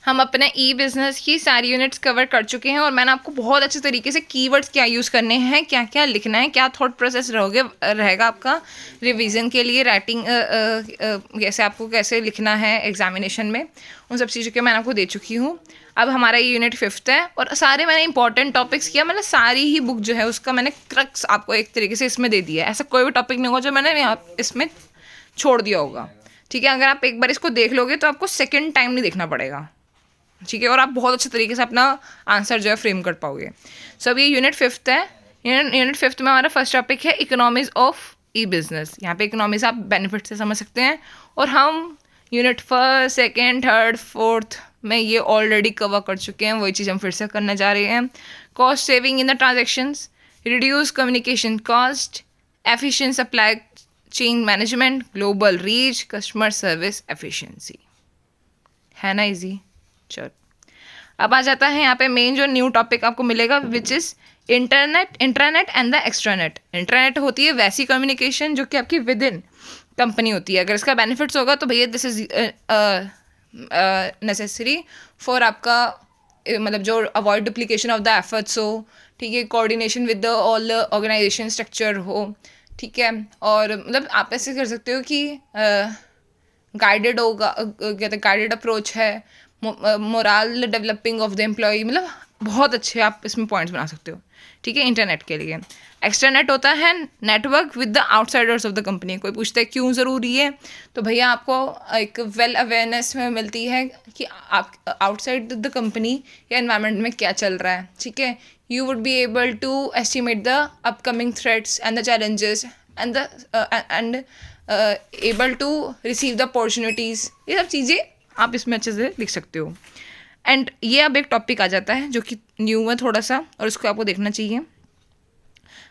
हम अपने ई बिज़नेस की सारी यूनिट्स कवर कर चुके हैं और मैंने आपको बहुत अच्छे तरीके से कीवर्ड्स क्या यूज़ करने हैं, क्या क्या लिखना है, क्या थॉट प्रोसेस रहेगा आपका रिवीजन के लिए, राइटिंग जैसे आपको कैसे लिखना है एग्जामिनेशन में, उन सब चीज़ों के मैंने आपको दे चुकी हूँ। अब हमारा ये यूनिट 5th है और सारे मैंने इंपॉर्टेंट टॉपिक्स किया, मतलब सारी ही बुक जो है उसका मैंने क्रक्स आपको एक तरीके से इसमें दे दिया है। ऐसा कोई भी टॉपिक नहीं होगा जो मैंने यहाँ इसमें छोड़ दिया होगा। ठीक है, अगर आप एक बार इसको देख लोगे तो आपको सेकेंड टाइम नहीं देखना पड़ेगा। ठीक है, और आप बहुत अच्छे तरीके से अपना आंसर जो है फ्रेम कर पाओगे। सो अब ये यूनिट 5th है। यूनिट 5th में हमारा फर्स्ट टॉपिक है इकोनॉमीज ऑफ ई बिजनेस। यहाँ पे इकोनॉमीज आप बेनिफिट से समझ सकते हैं और हम unit 1st, 2nd, 3rd, 4th में ये ऑलरेडी कवर कर चुके हैं। वही चीज़ हम फिर से करने जा रहे हैं। Cost saving in the transactions, reduce communication cost, efficient supply chain management, global reach, customer service efficiency. है ना इजी। चलो अब आ जाता है यहाँ पे मेन जो न्यू टॉपिक आपको मिलेगा, which is internet and the extranet. Internet होती है वैसी कम्युनिकेशन जो कि आपकी विद इन कंपनी होती है। अगर इसका बेनिफिट्स होगा तो भैया दिस इज नेसेसरी फॉर आपका मतलब जो avoid duplication of the efforts हो, ठीक है, coordination with the all organisation structure हो, ठीक है, और मतलब आप ऐसे कर सकते हो कि गाइडेड होगा, कहते गाइडेड अप्रोच है, moral developing of the employ, मतलब बहुत अच्छे आप इसमें पॉइंट्स बना सकते हो। ठीक है, इंटरनेट के लिए। एक्सट्रानेट होता है network with the outsiders of the company. कोई पूछता है क्यों ज़रूरी है, तो भैया आपको एक वेल अवेयरनेस में मिलती है कि आप आउटसाइड द कंपनी या एनवायरनमेंट में क्या चल रहा है। ठीक है, you would be able to estimate the upcoming threats and the challenges and able to receive the opportunities. ये सब चीज़ें आप इसमें अच्छे से लिख सकते हो। एंड ये अब एक टॉपिक आ जाता है जो कि न्यू है थोड़ा सा और उसको आपको देखना चाहिए,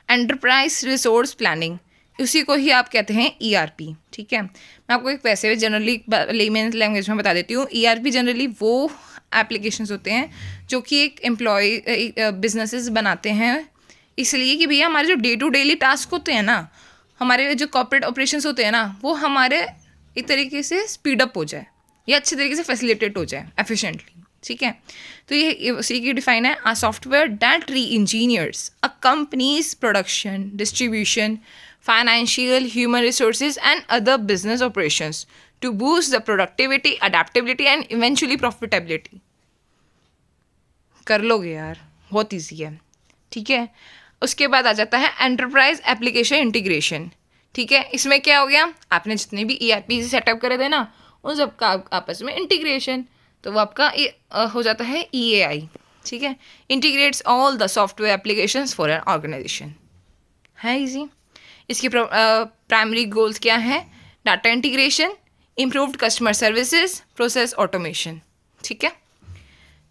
एंटरप्राइज रिसोर्स प्लानिंग। उसी को ही आप कहते हैं ERP। ठीक है, मैं आपको एक वैसे जनरली लेमन लैंग्वेज में बता देती हूँ। ERP जनरली वो एप्लीकेशंस होते हैं जो कि एक एम्प्लॉय बिजनेसेस बनाते हैं, इसलिए कि भैया हमारे जो डे टू डेली टास्क होते हैं ना, हमारे जो कॉर्पोरेट ऑपरेशंस होते हैं ना, वो हमारे एक तरीके से स्पीड अप हो जाए या अच्छे तरीके से फैसिलिटेट हो जाए एफिशिएंटली। ठीक है, तो ये उसी की डिफाइन है, a software that reengineers a company's production, distribution, financial, human resources and other business operations to boost the productivity, adaptability and eventually profitability. कर लोगे यार, बहुत ईजी है। ठीक है, उसके बाद आ जाता है एंटरप्राइज एप्लीकेशन इंटीग्रेशन। ठीक है, इसमें क्या हो गया, आपने जितने भी ERP सेटअप करे थे ना, उन सबका आपस में इंटीग्रेशन, तो वो आपका हो जाता है EAI। ठीक है, integrates all the software applications for an organisation. है इजी। इसकी प्राइमरी गोल्स क्या है, data integration, improved customer services, process automation. ठीक है,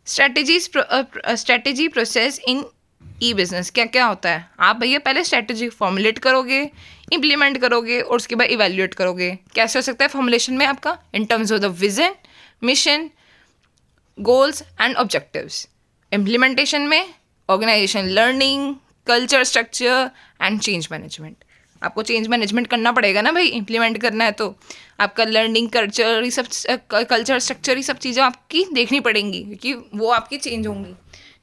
strategy process in e business क्या क्या होता है, आप भैया पहले स्ट्रेटेजी फॉर्मुलेट करोगे, इम्प्लीमेंट करोगे और उसके बाद इवेल्युएट करोगे। कैसे हो सकता है फॉर्मुलेशन में आपका, in terms of the vision, mission, goals and objectives. Implementation में organisation learning, culture structure and change management. आपको चेंज मैनेजमेंट करना पड़ेगा ना भाई, इम्प्लीमेंट करना है तो आपका लर्निंग, कल्चर, ये सब कल्चर स्ट्रक्चर, ये सब चीज़ें आपकी देखनी पड़ेंगी क्योंकि वो आपकी चेंज होंगी।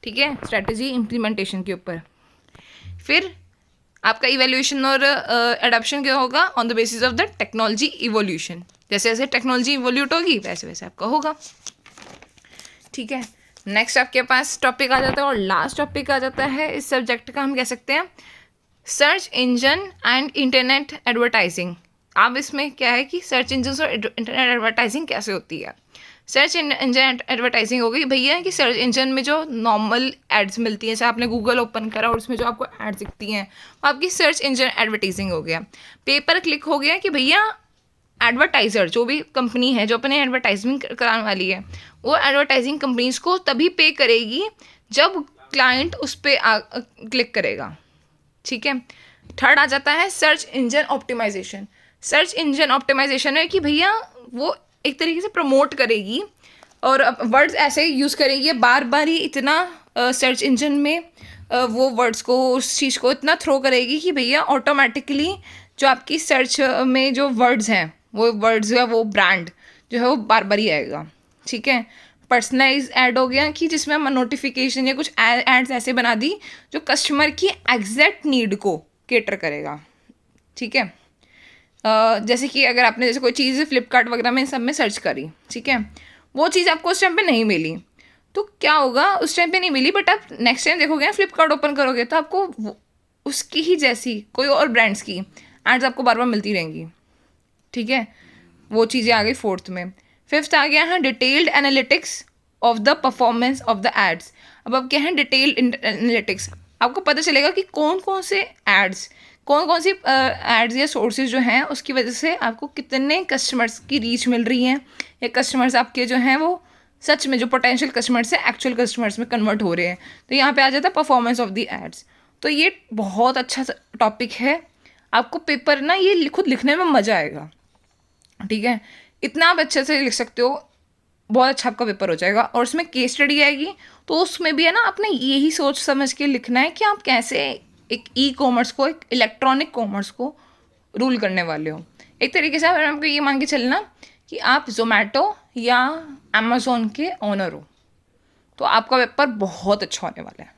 ठीक है, स्ट्रेटजी इम्प्लीमेंटेशन के ऊपर। फिर आपका इवेल्यूएशन और एडॉप्शन क्या होगा, on the basis of the technology evolution. जैसे जैसे टेक्नोलॉजी इवोल्यूट होगी वैसे वैसे आपका होगा। ठीक है, नेक्स्ट आपके पास टॉपिक आ जाता है और लास्ट टॉपिक आ जाता है इस सब्जेक्ट का, हम कह सकते हैं search engine and internet advertising. अब इसमें क्या है कि सर्च इंजन और इंटरनेट एडवर्टाइजिंग कैसे होती है। सर्च इंजन एडवर्टाइजिंग हो गई भैया कि सर्च इंजन में जो नॉर्मल एड्स मिलती हैं, जैसे आपने गूगल ओपन करा और उसमें जो आपको एड्स दिखती हैं वो आपकी सर्च इंजन एडवर्टाइजिंग हो गया। पेपर क्लिक हो गया कि भैया एडवर्टाइज़र जो भी कंपनी है जो अपने एडवर्टाइजमेंट कराने वाली है, वो एडवर्टाइजिंग कंपनीज को तभी पे करेगी जब क्लाइंट उस पर क्लिक करेगा। ठीक है, थर्ड आ जाता है search engine optimisation. Search engine optimisation है कि भैया वो एक तरीके से प्रमोट करेगी और वर्ड्स ऐसे यूज़ करेगी, बार बार ही इतना सर्च इंजन में वो वर्ड्स को, उस चीज़ को इतना थ्रो करेगी कि भैया ऑटोमेटिकली जो आपकी सर्च में जो वर्ड्स हैं वो वर्ड्स या वो ब्रांड जो है वो बार बार ही आएगा। ठीक है, पर्सनलाइज ऐड हो गया कि जिसमें हम नोटिफिकेशन या कुछ एड्स ऐसे बना दी जो कस्टमर की एग्जैक्ट नीड को केटर करेगा, ठीक है। जैसे कि अगर आपने जैसे कोई चीज़ फ्लिपकार्ट वगैरह में सब में सर्च करी, ठीक है, वो चीज़ आपको उस टाइम पे नहीं मिली, तो क्या होगा, उस टाइम पे नहीं मिली, बट आप नेक्स्ट टाइम देखोगे ना, फ्लिपकार्ट ओपन करोगे तो आपको उसकी ही जैसी कोई और ब्रांड्स की एड्स आपको बार बार मिलती रहेंगी, ठीक है। वो चीज़ें आ गई फोर्थ में। फिफ्थ आ गया है detailed analytics of the performance of the ads. अब क्या है डिटेल्ड एनालिटिक्स, आपको पता चलेगा कि कौन कौन से एड्स, कौन कौन सी एड्स या सोर्सेज जो हैं उसकी वजह से आपको कितने कस्टमर्स की रीच मिल रही है, या कस्टमर्स आपके जो हैं वो सच में जो पोटेंशियल कस्टमर्स से एक्चुअल कस्टमर्स में कन्वर्ट हो रहे हैं। तो यहाँ पे आ जाता है परफॉर्मेंस ऑफ द एड्स। तो ये बहुत अच्छा टॉपिक है, आपको पेपर ना ये खुद लिखने में मज़ा आएगा, ठीक है। इतना आप अच्छे से लिख सकते हो, बहुत अच्छा आपका पेपर हो जाएगा। और उसमें केस स्टडी आएगी, तो उसमें भी है ना आपने यही सोच समझ के लिखना है कि आप कैसे एक ई कॉमर्स को, एक इलेक्ट्रॉनिक कॉमर्स को रूल करने वाले हो। एक तरीके से अगर आपको ये मान के चलना कि आप जोमेटो या अमेज़ोन के ओनर हो, तो आपका पेपर बहुत अच्छा होने वाला है।